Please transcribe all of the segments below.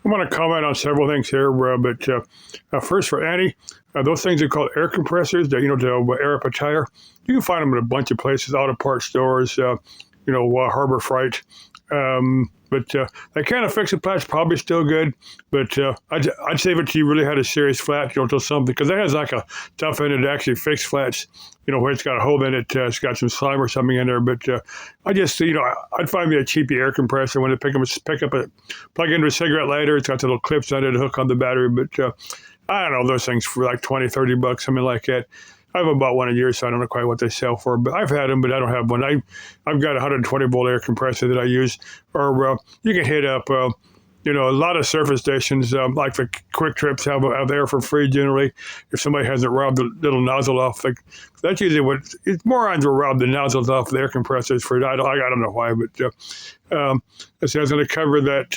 I want to comment on several things here, but first for Annie, those things are called air compressors. That to air up a tire. You can find them in a bunch of places, auto parts stores, Harbor Freight. But that kind of fix it plat's probably still good. But I'd save it till you really had a serious flat, till something, because it has like a tough end to actually fix flats, where it's got a hole in it, it's got some slime or something in there. But I just, I'd find me a cheapy air compressor when I plug into a cigarette lighter. It's got the little clips on it to hook on the battery. But I don't know, those things for like $20-$30, something like that. I have about one a year, so I don't know quite what they sell for. But I've had them, but I don't have one. I've got a 120-volt air compressor that I use. Or you can hit up, a lot of surface stations, like the Quick Trips have air for free generally. If somebody hasn't robbed the little nozzle off, that's usually morons will rob the nozzles off the air compressors for it. I don't know why, but let's see, I was going to cover that.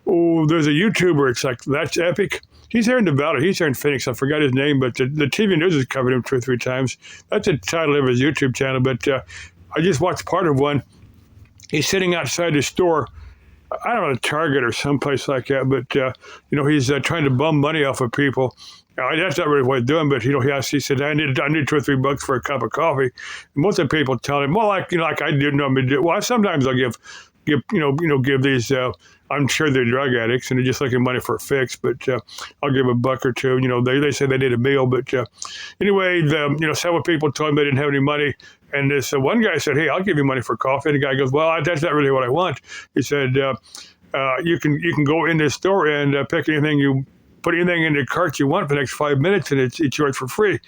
There's a YouTuber. It's like That's Epic. He's here in Nevada. He's here in Phoenix. I forgot his name, but the TV news has covered him 2 or 3 times. That's the title of his YouTube channel. But I just watched part of one. He's sitting outside the store. I don't know, Target or someplace like that. But he's trying to bum money off of people. That's not really what he's doing. But he said, I need $2 or $3 for a cup of coffee. And most of the people tell him, well, like I do normally do. Well, sometimes I'll give these. I'm sure they're drug addicts and they're just looking money for a fix, but I'll give a buck or two. They say they need a meal, but anyway, several people told me they didn't have any money, and this one guy said, "Hey, I'll give you money for coffee." And the guy goes, "Well, that's not really what I want." He said, "You can go in this store and put anything in the cart you want for the next 5 minutes, and it's yours for free."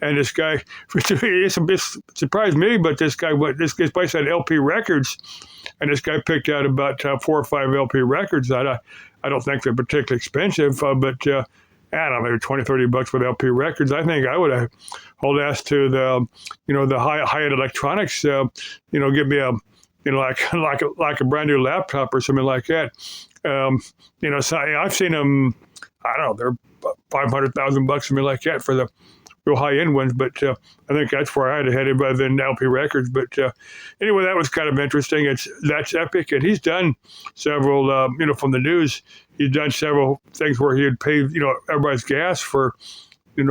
And this guy, it surprised me, but this place had LP records, and this guy picked out about 4 or 5 LP records. I don't think they're particularly expensive, but I don't know, maybe $20-$30 for the LP records. I think I would have hold ass to the high-end electronics. Give me a like a brand new laptop or something like that. So I've seen them. I don't know, they're $500,000, something like that for the real high-end ones, but I think that's where I'd have headed rather than LP records. But anyway, that was kind of interesting. That's Epic, and he's done several, from the news, he's done several things where he had paid, everybody's gas for, he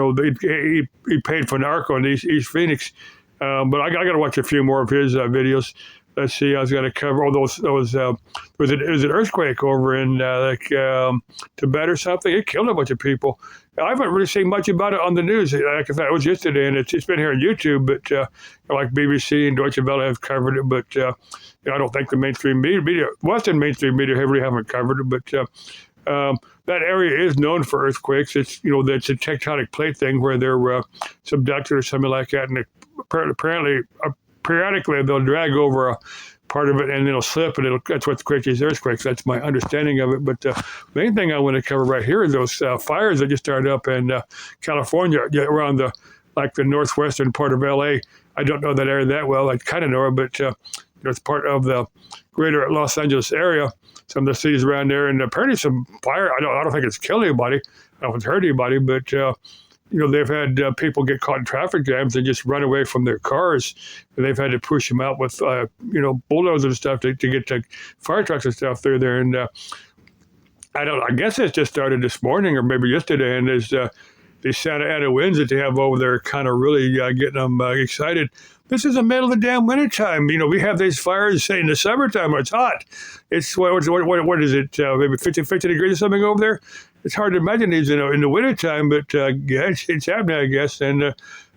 paid for narco in East Phoenix. But I got to watch a few more of his videos. Let's see, I was going to cover those. It was an earthquake over in Tibet or something. It killed a bunch of people. I haven't really seen much about it on the news. Like I said, it was yesterday, and it's been here on YouTube. But like BBC and Deutsche Welle have covered it. But I don't think the mainstream media, Western mainstream media, really haven't covered it. But that area is known for earthquakes. It's that's a tectonic plate thing where they're subducted or something like that, and apparently. Periodically, they'll drag over a part of it and it'll slip, and that's what creates these earthquakes. That's my understanding of it. But the main thing I want to cover right here is those fires that just started up in California, around the northwestern part of LA. I don't know that area that well. I kind of know it, but it's part of the greater Los Angeles area. Some of the cities around there, and apparently some fire. I don't think it's killed anybody. I don't know if it's hurt anybody, but they've had people get caught in traffic jams and just run away from their cars, and they've had to push them out with, bulldozers and stuff to get the fire trucks and stuff through there. And I guess it just started this morning or maybe yesterday, and there's these Santa Ana winds that they have over there kind of really getting them excited. This is the middle of the damn wintertime. We have these fires, say, in the summertime when it's hot. It's, what is it, maybe 50 degrees or something over there? It's hard to imagine these in the wintertime, but it's happening, I guess. And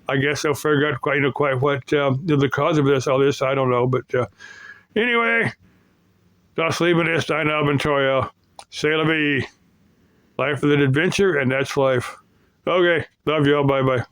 I guess they'll figure out quite what the cause of all this. I don't know. But anyway, das Leben ist ein Abenteuer. C'est la vie. Life is an adventure, and that's life. Okay, love y'all. Bye-bye.